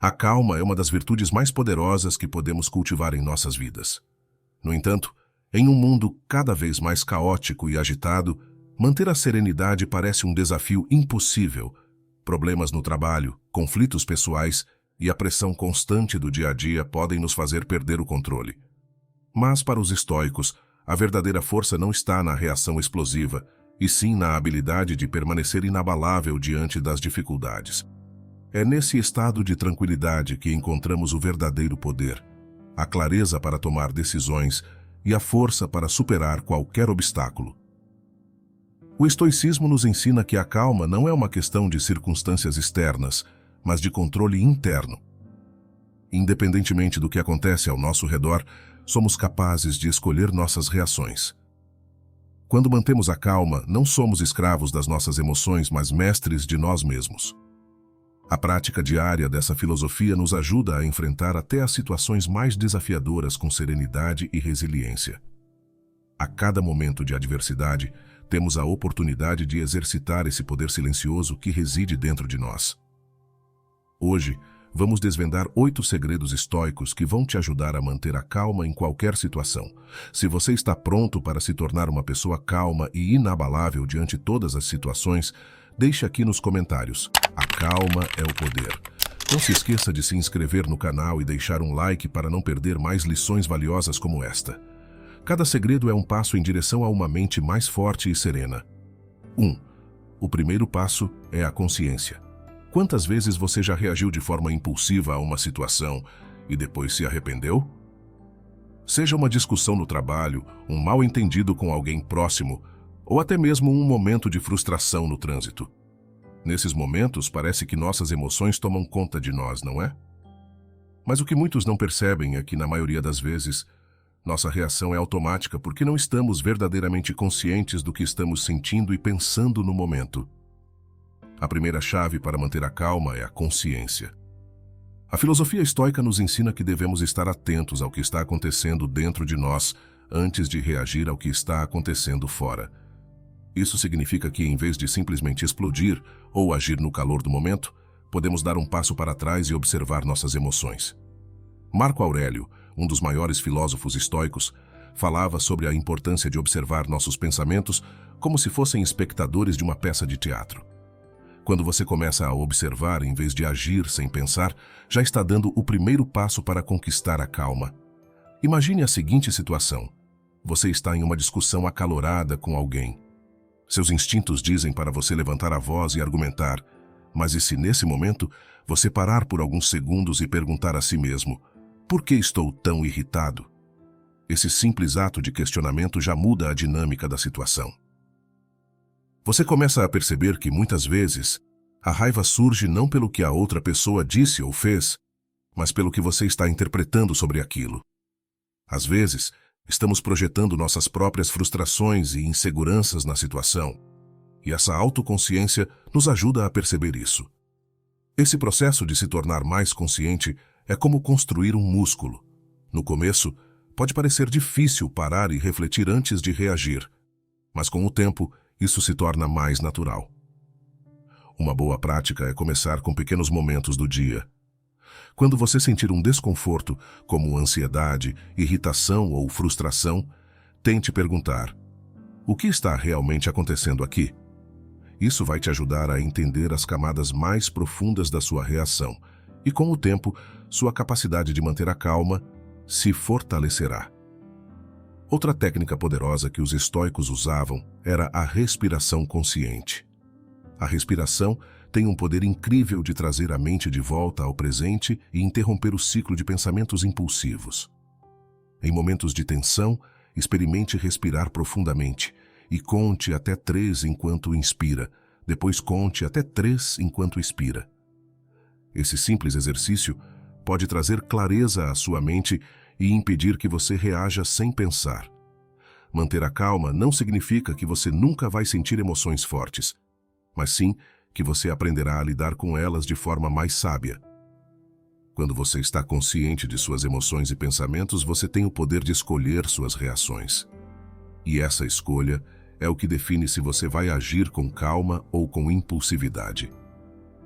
A calma é uma das virtudes mais poderosas que podemos cultivar em nossas vidas. No entanto, em um mundo cada vez mais caótico e agitado, manter a serenidade parece um desafio impossível. Problemas no trabalho, conflitos pessoais e a pressão constante do dia a dia podem nos fazer perder o controle. Mas para os estoicos, a verdadeira força não está na reação explosiva, e sim na habilidade de permanecer inabalável diante das dificuldades. É nesse estado de tranquilidade que encontramos o verdadeiro poder, a clareza para tomar decisões e a força para superar qualquer obstáculo. O estoicismo nos ensina que a calma não é uma questão de circunstâncias externas, mas de controle interno. Independentemente do que acontece ao nosso redor, somos capazes de escolher nossas reações. Quando mantemos a calma, não somos escravos das nossas emoções, mas mestres de nós mesmos. A prática diária dessa filosofia nos ajuda a enfrentar até as situações mais desafiadoras com serenidade e resiliência. A cada momento de adversidade, temos a oportunidade de exercitar esse poder silencioso que reside dentro de nós. Hoje, vamos desvendar 8 segredos estoicos que vão te ajudar a manter a calma em qualquer situação. Se você está pronto para se tornar uma pessoa calma e inabalável diante de todas as situações, deixe aqui nos comentários. A calma é o poder. Não se esqueça de se inscrever no canal e deixar um like para não perder mais lições valiosas como esta. Cada segredo é um passo em direção a uma mente mais forte e serena. 1. O primeiro passo é a consciência. Quantas vezes você já reagiu de forma impulsiva a uma situação e depois se arrependeu? Seja uma discussão no trabalho, um mal-entendido com alguém próximo, ou até mesmo um momento de frustração no trânsito. Nesses momentos, parece que nossas emoções tomam conta de nós, não é? Mas o que muitos não percebem é que, na maioria das vezes, nossa reação é automática porque não estamos verdadeiramente conscientes do que estamos sentindo e pensando no momento. A primeira chave para manter a calma é a consciência. A filosofia estoica nos ensina que devemos estar atentos ao que está acontecendo dentro de nós antes de reagir ao que está acontecendo fora. Isso significa que, em vez de simplesmente explodir ou agir no calor do momento, podemos dar um passo para trás e observar nossas emoções. Marco Aurélio, um dos maiores filósofos estoicos, falava sobre a importância de observar nossos pensamentos como se fossem espectadores de uma peça de teatro. Quando você começa a observar em vez de agir sem pensar, já está dando o primeiro passo para conquistar a calma. Imagine a seguinte situação. Você está em uma discussão acalorada com alguém. Seus instintos dizem para você levantar a voz e argumentar, mas e se nesse momento você parar por alguns segundos e perguntar a si mesmo: por que estou tão irritado? Esse simples ato de questionamento já muda a dinâmica da situação. Você começa a perceber que, muitas vezes, a raiva surge não pelo que a outra pessoa disse ou fez, mas pelo que você está interpretando sobre aquilo. Às vezes, estamos projetando nossas próprias frustrações e inseguranças na situação, e essa autoconsciência nos ajuda a perceber isso. Esse processo de se tornar mais consciente é como construir um músculo. No começo, pode parecer difícil parar e refletir antes de reagir, mas com o tempo, isso se torna mais natural. Uma boa prática é começar com pequenos momentos do dia. Quando você sentir um desconforto, como ansiedade, irritação ou frustração, tente perguntar: o que está realmente acontecendo aqui? Isso vai te ajudar a entender as camadas mais profundas da sua reação e, com o tempo, sua capacidade de manter a calma se fortalecerá. Outra técnica poderosa que os estoicos usavam era a respiração consciente. A respiração tem um poder incrível de trazer a mente de volta ao presente e interromper o ciclo de pensamentos impulsivos. Em momentos de tensão, experimente respirar profundamente e conte até 3 enquanto inspira, depois conte até 3 enquanto expira. Esse simples exercício pode trazer clareza à sua mente e impedir que você reaja sem pensar. Manter a calma não significa que você nunca vai sentir emoções fortes, mas sim que você aprenderá a lidar com elas de forma mais sábia. Quando você está consciente de suas emoções e pensamentos, você tem o poder de escolher suas reações. E essa escolha é o que define se você vai agir com calma ou com impulsividade.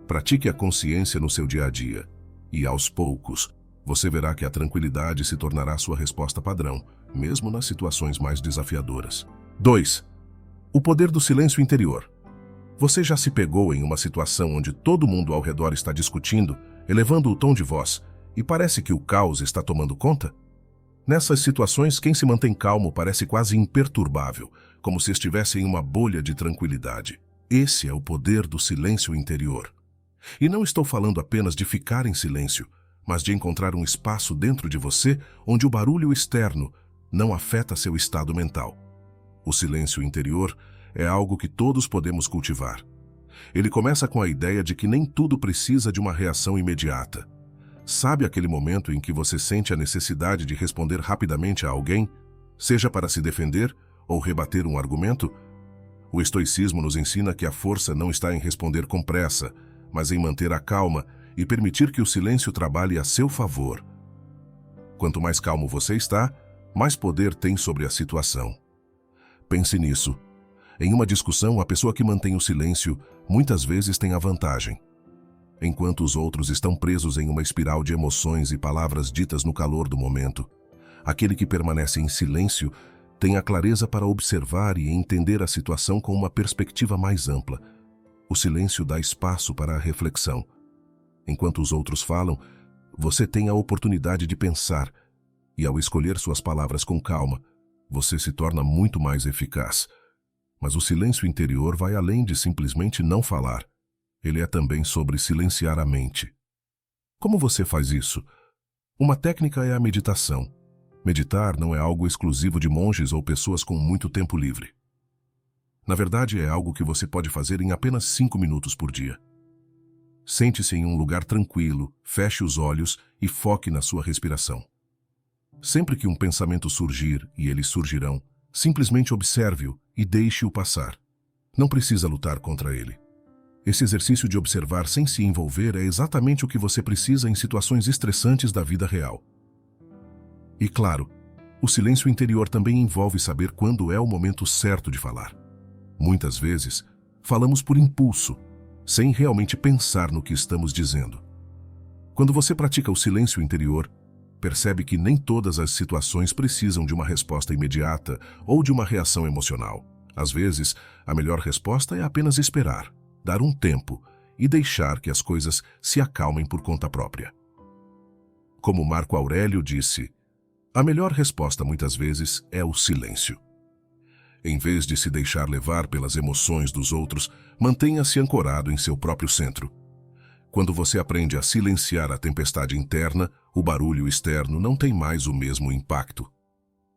Pratique a consciência no seu dia a dia. E aos poucos, você verá que a tranquilidade se tornará sua resposta padrão, mesmo nas situações mais desafiadoras. 2. O poder do silêncio interior. Você já se pegou em uma situação onde todo mundo ao redor está discutindo, elevando o tom de voz, e parece que o caos está tomando conta? Nessas situações, quem se mantém calmo parece quase imperturbável, como se estivesse em uma bolha de tranquilidade. Esse é o poder do silêncio interior. E não estou falando apenas de ficar em silêncio, mas de encontrar um espaço dentro de você onde o barulho externo não afeta seu estado mental. O silêncio interior é algo que todos podemos cultivar. Ele começa com a ideia de que nem tudo precisa de uma reação imediata. Sabe aquele momento em que você sente a necessidade de responder rapidamente a alguém, seja para se defender ou rebater um argumento? O estoicismo nos ensina que a força não está em responder com pressa, mas em manter a calma e permitir que o silêncio trabalhe a seu favor. Quanto mais calmo você está, mais poder tem sobre a situação. Pense nisso. Em uma discussão, a pessoa que mantém o silêncio muitas vezes tem a vantagem. Enquanto os outros estão presos em uma espiral de emoções e palavras ditas no calor do momento, aquele que permanece em silêncio tem a clareza para observar e entender a situação com uma perspectiva mais ampla. O silêncio dá espaço para a reflexão. Enquanto os outros falam, você tem a oportunidade de pensar, e ao escolher suas palavras com calma, você se torna muito mais eficaz. Mas o silêncio interior vai além de simplesmente não falar. Ele é também sobre silenciar a mente. Como você faz isso? Uma técnica é a meditação. Meditar não é algo exclusivo de monges ou pessoas com muito tempo livre. Na verdade, é algo que você pode fazer em apenas 5 minutos por dia. Sente-se em um lugar tranquilo, feche os olhos e foque na sua respiração. Sempre que um pensamento surgir, e eles surgirão, simplesmente observe-o e deixe-o passar. Não precisa lutar contra ele. Esse exercício de observar sem se envolver é exatamente o que você precisa em situações estressantes da vida real. E claro, o silêncio interior também envolve saber quando é o momento certo de falar. Muitas vezes, falamos por impulso, sem realmente pensar no que estamos dizendo. Quando você pratica o silêncio interior, percebe que nem todas as situações precisam de uma resposta imediata ou de uma reação emocional. Às vezes, a melhor resposta é apenas esperar, dar um tempo e deixar que as coisas se acalmem por conta própria. Como Marco Aurélio disse, a melhor resposta muitas vezes é o silêncio. Em vez de se deixar levar pelas emoções dos outros, mantenha-se ancorado em seu próprio centro. Quando você aprende a silenciar a tempestade interna, o barulho externo não tem mais o mesmo impacto.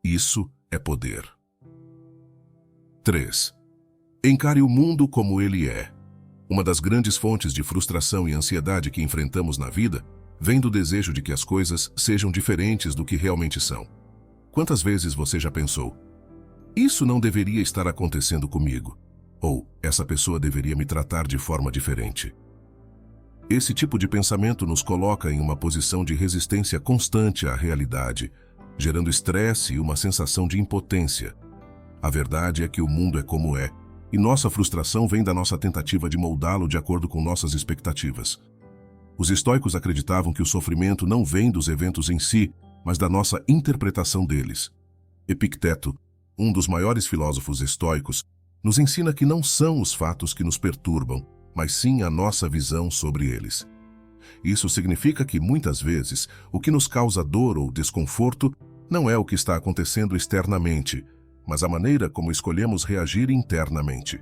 Isso é poder. 3. Encare o mundo como ele é. Uma das grandes fontes de frustração e ansiedade que enfrentamos na vida vem do desejo de que as coisas sejam diferentes do que realmente são. Quantas vezes você já pensou, isso não deveria estar acontecendo comigo? Ou, essa pessoa deveria me tratar de forma diferente? Esse tipo de pensamento nos coloca em uma posição de resistência constante à realidade, gerando estresse e uma sensação de impotência. A verdade é que o mundo é como é, e nossa frustração vem da nossa tentativa de moldá-lo de acordo com nossas expectativas. Os estoicos acreditavam que o sofrimento não vem dos eventos em si, mas da nossa interpretação deles. Epicteto, um dos maiores filósofos estoicos, nos ensina que não são os fatos que nos perturbam, mas sim a nossa visão sobre eles. Isso significa que, muitas vezes, o que nos causa dor ou desconforto não é o que está acontecendo externamente, mas a maneira como escolhemos reagir internamente.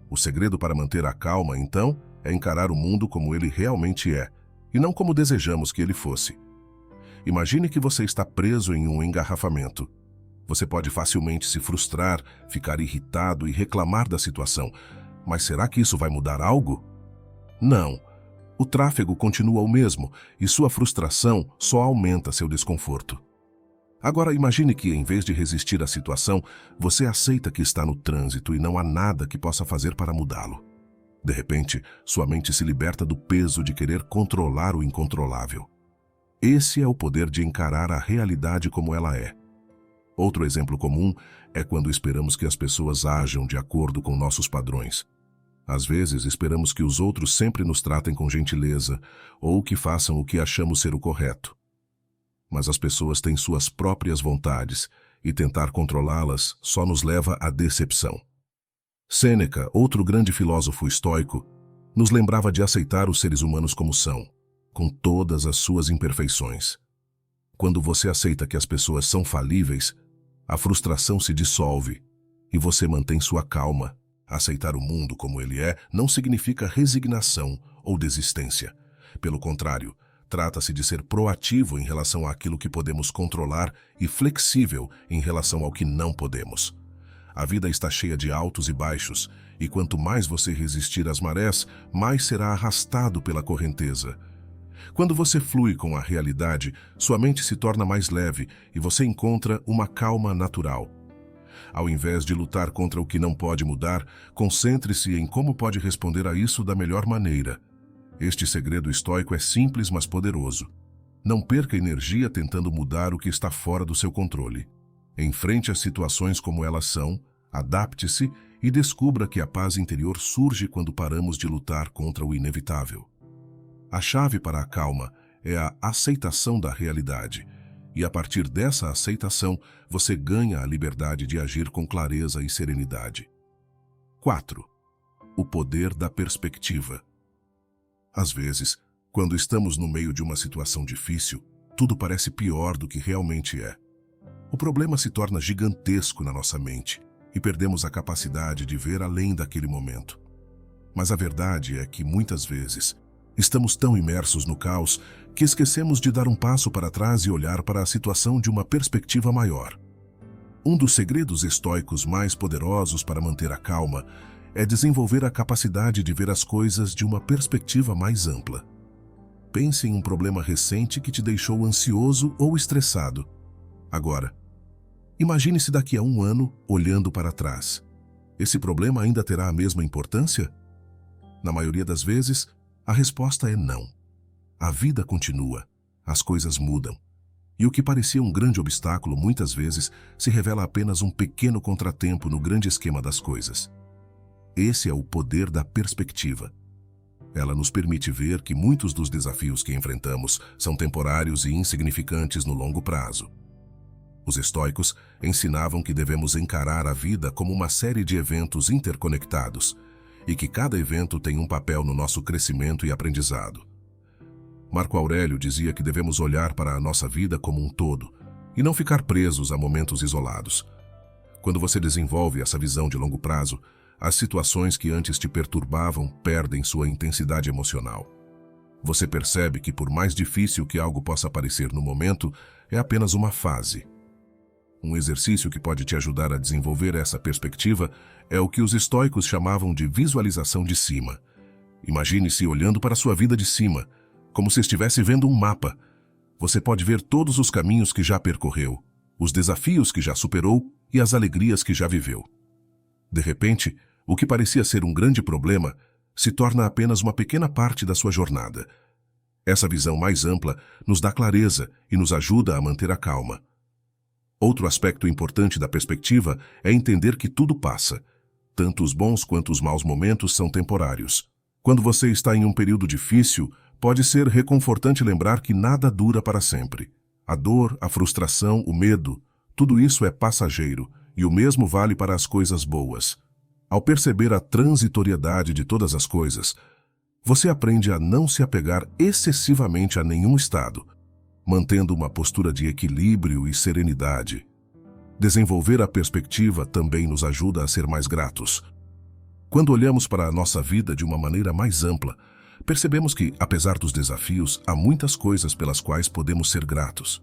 O segredo para manter a calma, então, é encarar o mundo como ele realmente é, e não como desejamos que ele fosse. Imagine que você está preso em um engarrafamento. Você pode facilmente se frustrar, ficar irritado e reclamar da situação. Mas será que isso vai mudar algo? Não. O tráfego continua o mesmo e sua frustração só aumenta seu desconforto. Agora imagine que, em vez de resistir à situação, você aceita que está no trânsito e não há nada que possa fazer para mudá-lo. De repente, sua mente se liberta do peso de querer controlar o incontrolável. Esse é o poder de encarar a realidade como ela é. Outro exemplo comum é quando esperamos que as pessoas ajam de acordo com nossos padrões. Às vezes, esperamos que os outros sempre nos tratem com gentileza ou que façam o que achamos ser o correto. Mas as pessoas têm suas próprias vontades e tentar controlá-las só nos leva à decepção. Sêneca, outro grande filósofo estoico, nos lembrava de aceitar os seres humanos como são, com todas as suas imperfeições. Quando você aceita que as pessoas são falíveis, a frustração se dissolve e você mantém sua calma. Aceitar o mundo como ele é não significa resignação ou desistência. Pelo contrário, trata-se de ser proativo em relação àquilo que podemos controlar e flexível em relação ao que não podemos. A vida está cheia de altos e baixos, e quanto mais você resistir às marés, mais será arrastado pela correnteza. Quando você flui com a realidade, sua mente se torna mais leve e você encontra uma calma natural. Ao invés de lutar contra o que não pode mudar, concentre-se em como pode responder a isso da melhor maneira. Este segredo estoico é simples, mas poderoso. Não perca energia tentando mudar o que está fora do seu controle. Enfrente as situações como elas são, adapte-se e descubra que a paz interior surge quando paramos de lutar contra o inevitável. A chave para a calma é a aceitação da realidade. E a partir dessa aceitação, você ganha a liberdade de agir com clareza e serenidade. 4. O poder da perspectiva. Às vezes, quando estamos no meio de uma situação difícil, tudo parece pior do que realmente é. O problema se torna gigantesco na nossa mente e perdemos a capacidade de ver além daquele momento. Mas a verdade é que, muitas vezes, estamos tão imersos no caos que esquecemos de dar um passo para trás e olhar para a situação de uma perspectiva maior. Um dos segredos estoicos mais poderosos para manter a calma é desenvolver a capacidade de ver as coisas de uma perspectiva mais ampla. Pense em um problema recente que te deixou ansioso ou estressado. Agora, imagine-se daqui a um ano olhando para trás. Esse problema ainda terá a mesma importância? Na maioria das vezes, a resposta é não. A vida continua, as coisas mudam. E o que parecia um grande obstáculo muitas vezes se revela apenas um pequeno contratempo no grande esquema das coisas. Esse é o poder da perspectiva. Ela nos permite ver que muitos dos desafios que enfrentamos são temporários e insignificantes no longo prazo. Os estoicos ensinavam que devemos encarar a vida como uma série de eventos interconectados e que cada evento tem um papel no nosso crescimento e aprendizado. Marco Aurélio dizia que devemos olhar para a nossa vida como um todo e não ficar presos a momentos isolados. Quando você desenvolve essa visão de longo prazo, as situações que antes te perturbavam perdem sua intensidade emocional. Você percebe que, por mais difícil que algo possa parecer no momento, é apenas uma fase. Um exercício que pode te ajudar a desenvolver essa perspectiva é o que os estoicos chamavam de visualização de cima. Imagine-se olhando para a sua vida de cima, como se estivesse vendo um mapa. Você pode ver todos os caminhos que já percorreu, os desafios que já superou e as alegrias que já viveu. De repente, o que parecia ser um grande problema se torna apenas uma pequena parte da sua jornada. Essa visão mais ampla nos dá clareza e nos ajuda a manter a calma. Outro aspecto importante da perspectiva é entender que tudo passa. Tanto os bons quanto os maus momentos são temporários. Quando você está em um período difícil, pode ser reconfortante lembrar que nada dura para sempre. A dor, a frustração, o medo, tudo isso é passageiro, e o mesmo vale para as coisas boas. Ao perceber a transitoriedade de todas as coisas, você aprende a não se apegar excessivamente a nenhum estado, mantendo uma postura de equilíbrio e serenidade. Desenvolver a perspectiva também nos ajuda a ser mais gratos. Quando olhamos para a nossa vida de uma maneira mais ampla, percebemos que, apesar dos desafios, há muitas coisas pelas quais podemos ser gratos.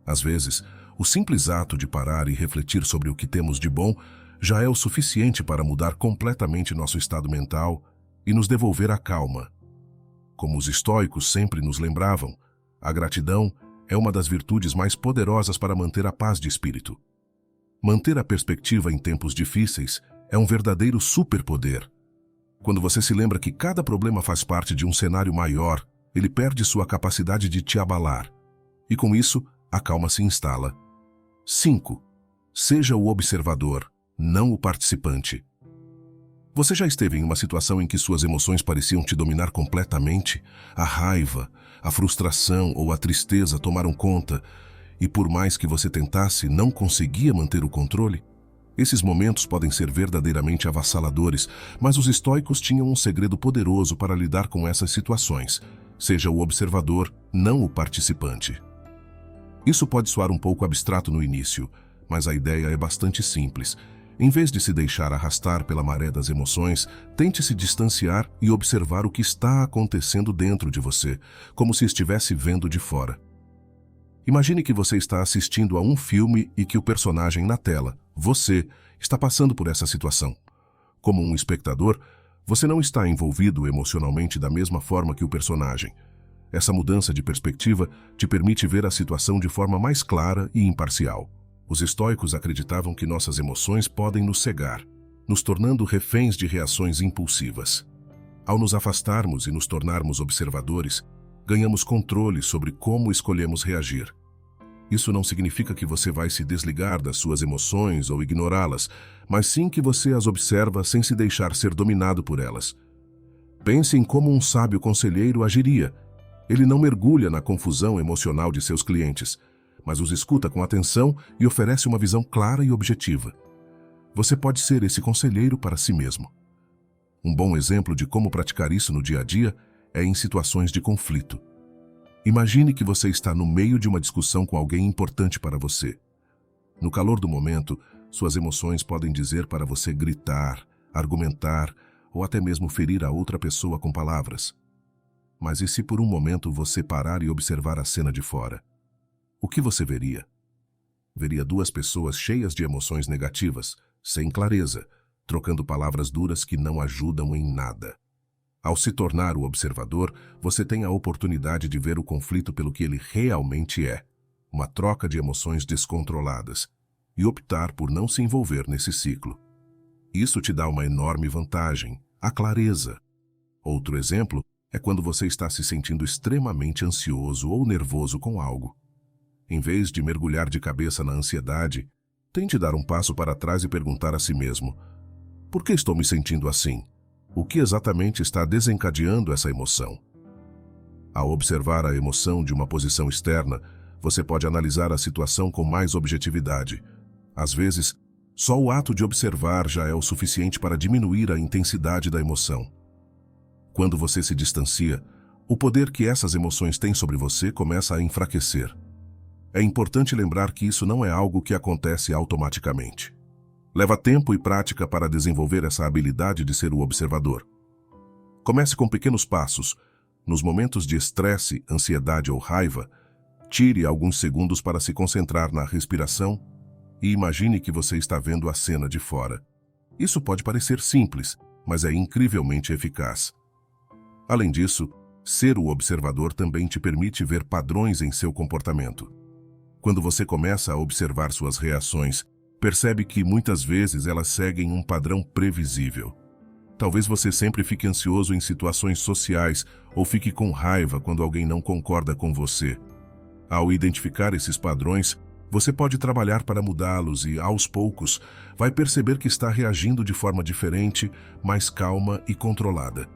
Às vezes, o simples ato de parar e refletir sobre o que temos de bom já é o suficiente para mudar completamente nosso estado mental e nos devolver a calma. Como os estoicos sempre nos lembravam, a gratidão é uma das virtudes mais poderosas para manter a paz de espírito. Manter a perspectiva em tempos difíceis é um verdadeiro superpoder. Quando você se lembra que cada problema faz parte de um cenário maior, ele perde sua capacidade de te abalar. E com isso, a calma se instala. 5. Seja o observador, não o participante. Você já esteve em uma situação em que suas emoções pareciam te dominar completamente? A raiva, a frustração ou a tristeza tomaram conta e, por mais que você tentasse, não conseguia manter o controle? Esses momentos podem ser verdadeiramente avassaladores, mas os estoicos tinham um segredo poderoso para lidar com essas situações. Seja o observador, não o participante. Isso pode soar um pouco abstrato no início, mas a ideia é bastante simples. Em vez de se deixar arrastar pela maré das emoções, tente se distanciar e observar o que está acontecendo dentro de você, como se estivesse vendo de fora. Imagine que você está assistindo a um filme e que o personagem na tela, você, está passando por essa situação. Como um espectador, você não está envolvido emocionalmente da mesma forma que o personagem. Essa mudança de perspectiva te permite ver a situação de forma mais clara e imparcial. Os estoicos acreditavam que nossas emoções podem nos cegar, nos tornando reféns de reações impulsivas. Ao nos afastarmos e nos tornarmos observadores, ganhamos controle sobre como escolhemos reagir. Isso não significa que você vai se desligar das suas emoções ou ignorá-las, mas sim que você as observa sem se deixar ser dominado por elas. Pense em como um sábio conselheiro agiria. Ele não mergulha na confusão emocional de seus clientes, mas os escuta com atenção e oferece uma visão clara e objetiva. Você pode ser esse conselheiro para si mesmo. Um bom exemplo de como praticar isso no dia a dia é em situações de conflito. Imagine que você está no meio de uma discussão com alguém importante para você. No calor do momento, suas emoções podem dizer para você gritar, argumentar ou até mesmo ferir a outra pessoa com palavras. Mas e se por um momento você parar e observar a cena de fora? O que você veria? Veria duas pessoas cheias de emoções negativas, sem clareza, trocando palavras duras que não ajudam em nada. Ao se tornar o observador, você tem a oportunidade de ver o conflito pelo que ele realmente é, uma troca de emoções descontroladas, e optar por não se envolver nesse ciclo. Isso te dá uma enorme vantagem, a clareza. Outro exemplo é quando você está se sentindo extremamente ansioso ou nervoso com algo. Em vez de mergulhar de cabeça na ansiedade, tente dar um passo para trás e perguntar a si mesmo: por que estou me sentindo assim? O que exatamente está desencadeando essa emoção? Ao observar a emoção de uma posição externa, você pode analisar a situação com mais objetividade. Às vezes, só o ato de observar já é o suficiente para diminuir a intensidade da emoção. Quando você se distancia, o poder que essas emoções têm sobre você começa a enfraquecer. É importante lembrar que isso não é algo que acontece automaticamente. Leva tempo e prática para desenvolver essa habilidade de ser o observador. Comece com pequenos passos. Nos momentos de estresse, ansiedade ou raiva, tire alguns segundos para se concentrar na respiração e imagine que você está vendo a cena de fora. Isso pode parecer simples, mas é incrivelmente eficaz. Além disso, ser o observador também te permite ver padrões em seu comportamento. Quando você começa a observar suas reações, percebe que muitas vezes elas seguem um padrão previsível. Talvez você sempre fique ansioso em situações sociais ou fique com raiva quando alguém não concorda com você. Ao identificar esses padrões, você pode trabalhar para mudá-los e, aos poucos, vai perceber que está reagindo de forma diferente, mais calma e controlada.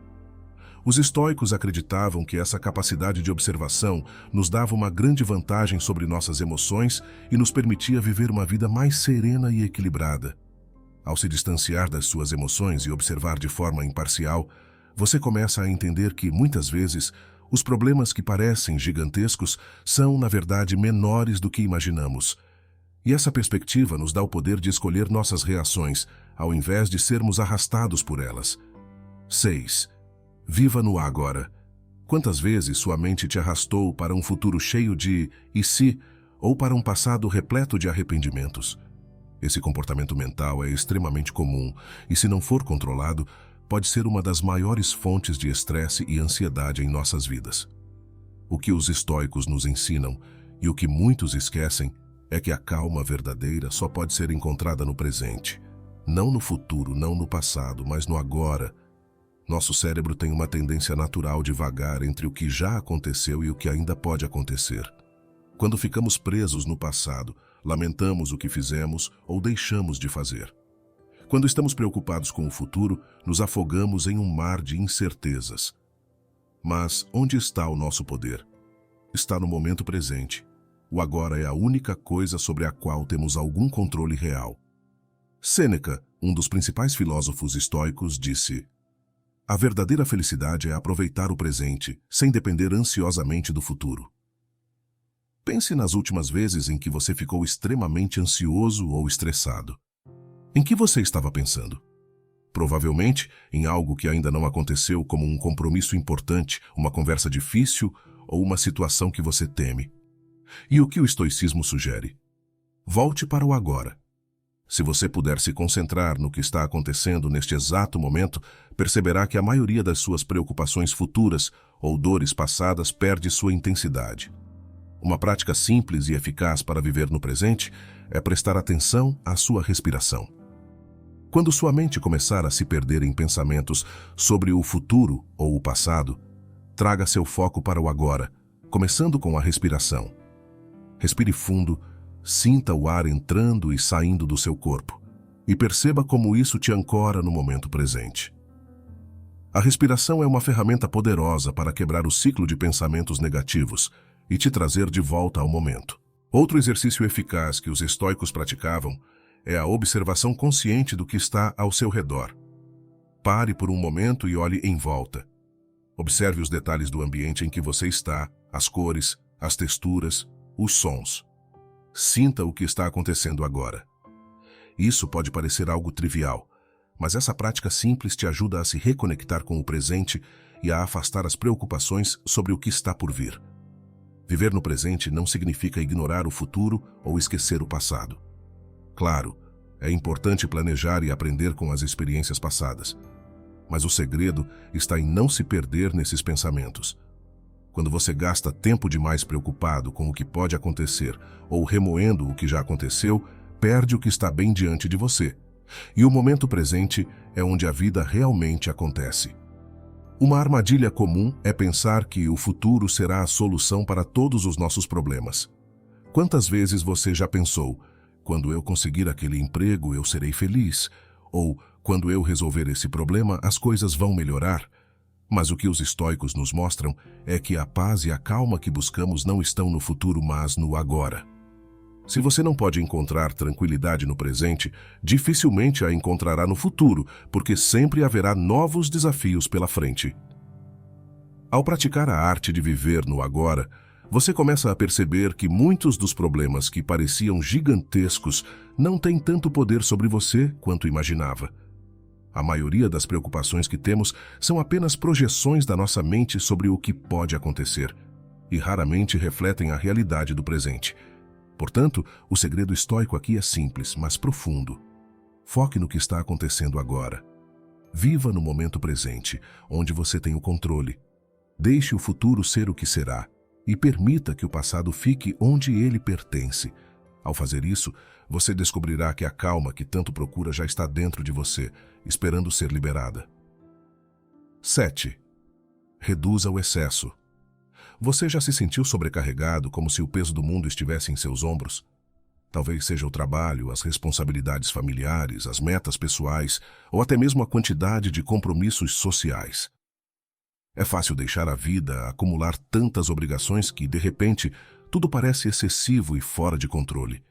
Os estoicos acreditavam que essa capacidade de observação nos dava uma grande vantagem sobre nossas emoções e nos permitia viver uma vida mais serena e equilibrada. Ao se distanciar das suas emoções e observar de forma imparcial, você começa a entender que, muitas vezes, os problemas que parecem gigantescos são, na verdade, menores do que imaginamos. E essa perspectiva nos dá o poder de escolher nossas reações, ao invés de sermos arrastados por elas. 6. Viva no agora. Quantas vezes sua mente te arrastou para um futuro cheio de "e se" ou para um passado repleto de arrependimentos? Esse comportamento mental é extremamente comum e, se não for controlado, pode ser uma das maiores fontes de estresse e ansiedade em nossas vidas. O que os estoicos nos ensinam, e o que muitos esquecem, é que a calma verdadeira só pode ser encontrada no presente. Não no futuro, não no passado, mas no agora. Nosso cérebro tem uma tendência natural de vagar entre o que já aconteceu e o que ainda pode acontecer. Quando ficamos presos no passado, lamentamos o que fizemos ou deixamos de fazer. Quando estamos preocupados com o futuro, nos afogamos em um mar de incertezas. Mas onde está o nosso poder? Está no momento presente. O agora é a única coisa sobre a qual temos algum controle real. Sêneca, um dos principais filósofos estoicos, disse: "A verdadeira felicidade é aproveitar o presente, sem depender ansiosamente do futuro." Pense nas últimas vezes em que você ficou extremamente ansioso ou estressado. Em que você estava pensando? Provavelmente em algo que ainda não aconteceu, como um compromisso importante, uma conversa difícil ou uma situação que você teme. E o que o estoicismo sugere? Volte para o agora. Se você puder se concentrar no que está acontecendo neste exato momento, perceberá que a maioria das suas preocupações futuras ou dores passadas perde sua intensidade. Uma prática simples e eficaz para viver no presente é prestar atenção à sua respiração. Quando sua mente começar a se perder em pensamentos sobre o futuro ou o passado, traga seu foco para o agora, começando com a respiração. Respire fundo, sinta o ar entrando e saindo do seu corpo e perceba como isso te ancora no momento presente. A respiração é uma ferramenta poderosa para quebrar o ciclo de pensamentos negativos e te trazer de volta ao momento. Outro exercício eficaz que os estoicos praticavam é a observação consciente do que está ao seu redor. Pare por um momento e olhe em volta. Observe os detalhes do ambiente em que você está, as cores, as texturas, os sons. Sinta o que está acontecendo agora. Isso pode parecer algo trivial, mas essa prática simples te ajuda a se reconectar com o presente e a afastar as preocupações sobre o que está por vir. Viver no presente não significa ignorar o futuro ou esquecer o passado. Claro, é importante planejar e aprender com as experiências passadas, mas o segredo está em não se perder nesses pensamentos. Quando você gasta tempo demais preocupado com o que pode acontecer ou remoendo o que já aconteceu, perde o que está bem diante de você. E o momento presente é onde a vida realmente acontece. Uma armadilha comum é pensar que o futuro será a solução para todos os nossos problemas. Quantas vezes você já pensou: quando eu conseguir aquele emprego, eu serei feliz? Ou, quando eu resolver esse problema, as coisas vão melhorar? Mas o que os estoicos nos mostram é que a paz e a calma que buscamos não estão no futuro, mas no agora. Se você não pode encontrar tranquilidade no presente, dificilmente a encontrará no futuro, porque sempre haverá novos desafios pela frente. Ao praticar a arte de viver no agora, você começa a perceber que muitos dos problemas que pareciam gigantescos não têm tanto poder sobre você quanto imaginava. A maioria das preocupações que temos são apenas projeções da nossa mente sobre o que pode acontecer, e raramente refletem a realidade do presente. Portanto, o segredo estoico aqui é simples, mas profundo. Foque no que está acontecendo agora. Viva no momento presente, onde você tem o controle. Deixe o futuro ser o que será, e permita que o passado fique onde ele pertence. Ao fazer isso, você descobrirá que a calma que tanto procura já está dentro de você, esperando ser liberada. 7. Reduza o excesso. Você já se sentiu sobrecarregado, como se o peso do mundo estivesse em seus ombros? Talvez seja o trabalho, as responsabilidades familiares, as metas pessoais, ou até mesmo a quantidade de compromissos sociais. É fácil deixar a vida acumular tantas obrigações que, de repente, tudo parece excessivo e fora de controle.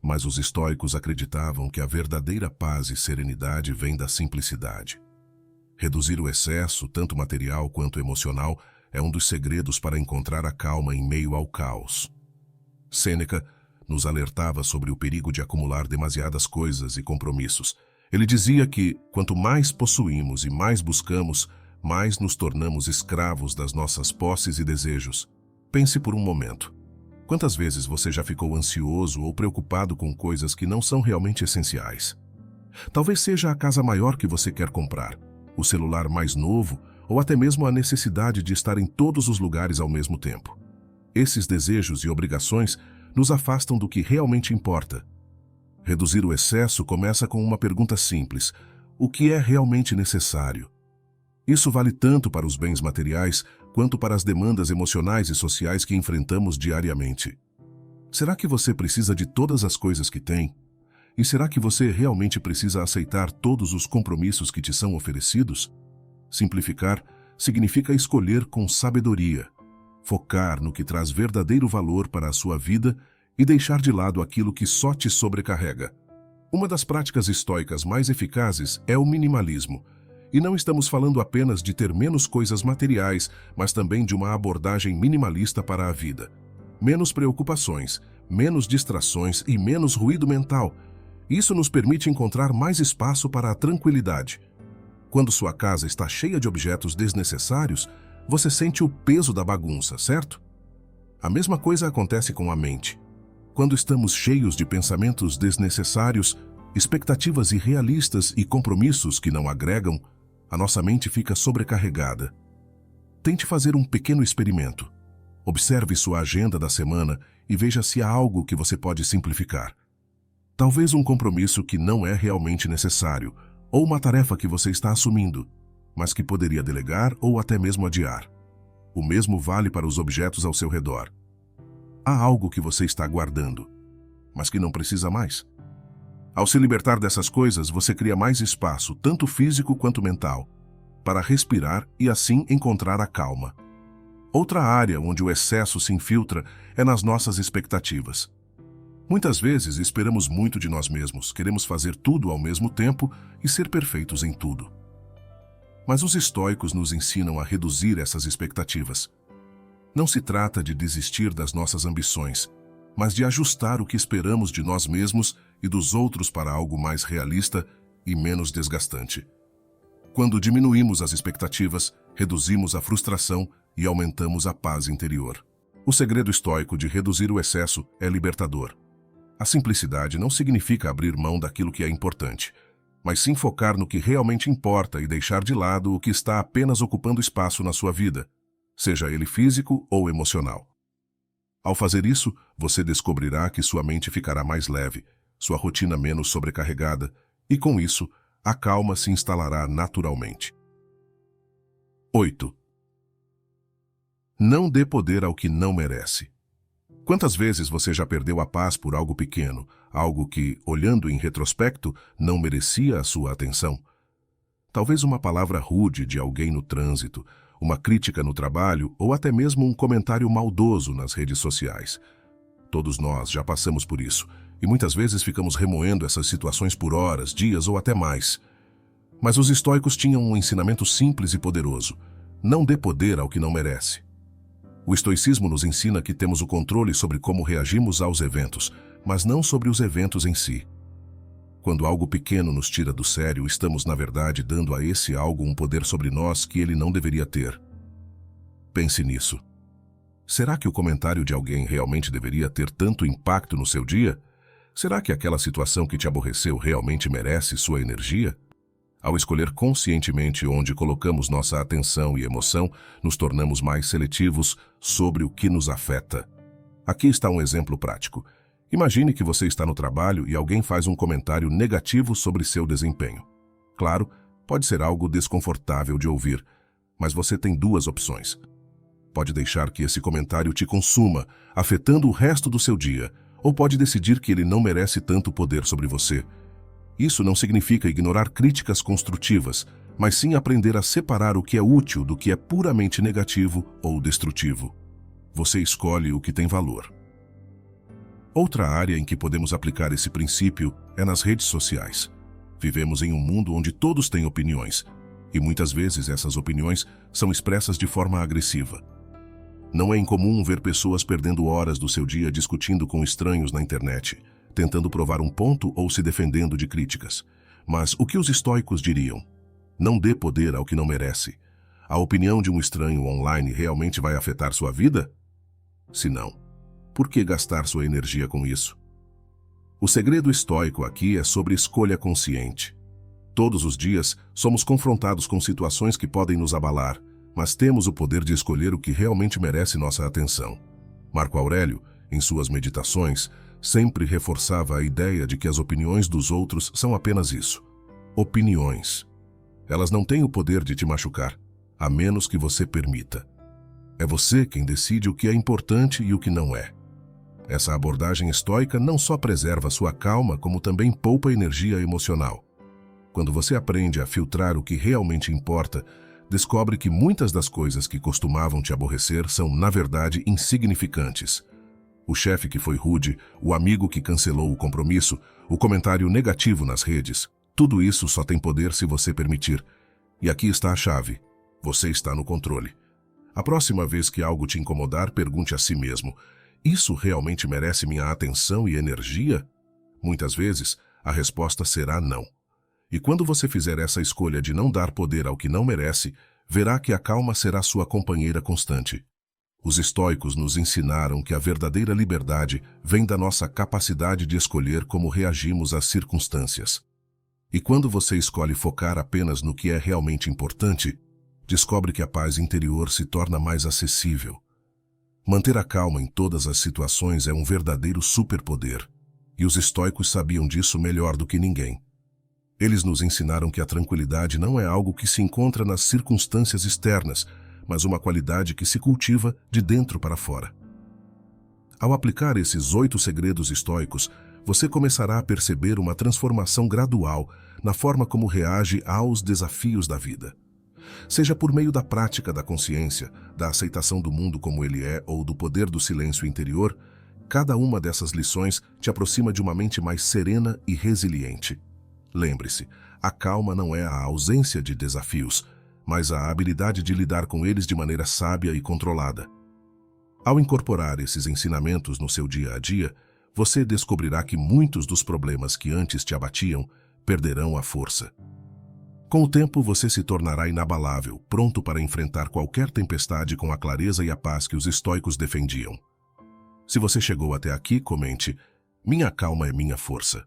Mas os estoicos acreditavam que a verdadeira paz e serenidade vem da simplicidade. Reduzir o excesso, tanto material quanto emocional, é um dos segredos para encontrar a calma em meio ao caos. Sêneca nos alertava sobre o perigo de acumular demasiadas coisas e compromissos. Ele dizia que, quanto mais possuímos e mais buscamos, mais nos tornamos escravos das nossas posses e desejos. Pense por um momento. Quantas vezes você já ficou ansioso ou preocupado com coisas que não são realmente essenciais? Talvez seja a casa maior que você quer comprar, o celular mais novo, ou até mesmo a necessidade de estar em todos os lugares ao mesmo tempo. Esses desejos e obrigações nos afastam do que realmente importa. Reduzir o excesso começa com uma pergunta simples: o que é realmente necessário? Isso vale tanto para os bens materiais quanto para as demandas emocionais e sociais que enfrentamos diariamente. Será que você precisa de todas as coisas que tem? E será que você realmente precisa aceitar todos os compromissos que te são oferecidos? Simplificar significa escolher com sabedoria, focar no que traz verdadeiro valor para a sua vida e deixar de lado aquilo que só te sobrecarrega. Uma das práticas estoicas mais eficazes é o minimalismo. E não estamos falando apenas de ter menos coisas materiais, mas também de uma abordagem minimalista para a vida. Menos preocupações, menos distrações e menos ruído mental. Isso nos permite encontrar mais espaço para a tranquilidade. Quando sua casa está cheia de objetos desnecessários, você sente o peso da bagunça, certo? A mesma coisa acontece com a mente. Quando estamos cheios de pensamentos desnecessários, expectativas irrealistas e compromissos que não agregam, a nossa mente fica sobrecarregada. Tente fazer um pequeno experimento. Observe sua agenda da semana e veja se há algo que você pode simplificar. Talvez um compromisso que não é realmente necessário, ou uma tarefa que você está assumindo, mas que poderia delegar ou até mesmo adiar. O mesmo vale para os objetos ao seu redor. Há algo que você está guardando, mas que não precisa mais. Ao se libertar dessas coisas, você cria mais espaço, tanto físico quanto mental, para respirar e assim encontrar a calma. Outra área onde o excesso se infiltra é nas nossas expectativas. Muitas vezes esperamos muito de nós mesmos, queremos fazer tudo ao mesmo tempo e ser perfeitos em tudo. Mas os estoicos nos ensinam a reduzir essas expectativas. Não se trata de desistir das nossas ambições, mas de ajustar o que esperamos de nós mesmos e dos outros para algo mais realista e menos desgastante. Quando diminuímos as expectativas, reduzimos a frustração e aumentamos a paz interior. O segredo estoico de reduzir o excesso é libertador. A simplicidade não significa abrir mão daquilo que é importante, mas sim focar no que realmente importa e deixar de lado o que está apenas ocupando espaço na sua vida, seja ele físico ou emocional. Ao fazer isso, você descobrirá que sua mente ficará mais leve, sua rotina menos sobrecarregada, e com isso, a calma se instalará naturalmente. 8. Não dê poder ao que não merece. Quantas vezes você já perdeu a paz por algo pequeno, algo que, olhando em retrospecto, não merecia a sua atenção? Talvez uma palavra rude de alguém no trânsito, uma crítica no trabalho ou até mesmo um comentário maldoso nas redes sociais. Todos nós já passamos por isso e muitas vezes ficamos remoendo essas situações por horas, dias ou até mais. Mas os estoicos tinham um ensinamento simples e poderoso: não dê poder ao que não merece. O estoicismo nos ensina que temos o controle sobre como reagimos aos eventos, mas não sobre os eventos em si. Quando algo pequeno nos tira do sério, estamos, na verdade, dando a esse algo um poder sobre nós que ele não deveria ter. Pense nisso. Será que o comentário de alguém realmente deveria ter tanto impacto no seu dia? Será que aquela situação que te aborreceu realmente merece sua energia? Ao escolher conscientemente onde colocamos nossa atenção e emoção, nos tornamos mais seletivos sobre o que nos afeta. Aqui está um exemplo prático. Imagine que você está no trabalho e alguém faz um comentário negativo sobre seu desempenho. Claro, pode ser algo desconfortável de ouvir, mas você tem duas opções. Pode deixar que esse comentário te consuma, afetando o resto do seu dia, ou pode decidir que ele não merece tanto poder sobre você. Isso não significa ignorar críticas construtivas, mas sim aprender a separar o que é útil do que é puramente negativo ou destrutivo. Você escolhe o que tem valor. Outra área em que podemos aplicar esse princípio é nas redes sociais. Vivemos em um mundo onde todos têm opiniões, e muitas vezes essas opiniões são expressas de forma agressiva. Não é incomum ver pessoas perdendo horas do seu dia discutindo com estranhos na internet, tentando provar um ponto ou se defendendo de críticas. Mas o que os estoicos diriam? Não dê poder ao que não merece. A opinião de um estranho online realmente vai afetar sua vida? Se não, por que gastar sua energia com isso? O segredo estoico aqui é sobre escolha consciente. Todos os dias somos confrontados com situações que podem nos abalar, mas temos o poder de escolher o que realmente merece nossa atenção. Marco Aurélio, em suas meditações, sempre reforçava a ideia de que as opiniões dos outros são apenas isso: opiniões. Elas não têm o poder de te machucar, a menos que você permita. É você quem decide o que é importante e o que não é. Essa abordagem estoica não só preserva sua calma, como também poupa energia emocional. Quando você aprende a filtrar o que realmente importa, descobre que muitas das coisas que costumavam te aborrecer são, na verdade, insignificantes. O chefe que foi rude, o amigo que cancelou o compromisso, o comentário negativo nas redes, tudo isso só tem poder se você permitir. E aqui está a chave. Você está no controle. A próxima vez que algo te incomodar, pergunte a si mesmo: isso realmente merece minha atenção e energia? Muitas vezes, a resposta será não. E quando você fizer essa escolha de não dar poder ao que não merece, verá que a calma será sua companheira constante. Os estoicos nos ensinaram que a verdadeira liberdade vem da nossa capacidade de escolher como reagimos às circunstâncias. E quando você escolhe focar apenas no que é realmente importante, descobre que a paz interior se torna mais acessível. Manter a calma em todas as situações é um verdadeiro superpoder, e os estoicos sabiam disso melhor do que ninguém. Eles nos ensinaram que a tranquilidade não é algo que se encontra nas circunstâncias externas, mas uma qualidade que se cultiva de dentro para fora. Ao aplicar esses 8 segredos estoicos, você começará a perceber uma transformação gradual na forma como reage aos desafios da vida. Seja por meio da prática da consciência, da aceitação do mundo como ele é ou do poder do silêncio interior, cada uma dessas lições te aproxima de uma mente mais serena e resiliente. Lembre-se, a calma não é a ausência de desafios, mas a habilidade de lidar com eles de maneira sábia e controlada. Ao incorporar esses ensinamentos no seu dia a dia, você descobrirá que muitos dos problemas que antes te abatiam perderão a força. Com o tempo, você se tornará inabalável, pronto para enfrentar qualquer tempestade com a clareza e a paz que os estoicos defendiam. Se você chegou até aqui, comente: minha calma é minha força.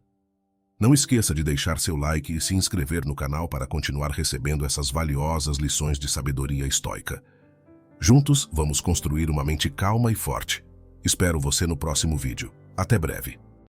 Não esqueça de deixar seu like e se inscrever no canal para continuar recebendo essas valiosas lições de sabedoria estoica. Juntos, vamos construir uma mente calma e forte. Espero você no próximo vídeo. Até breve.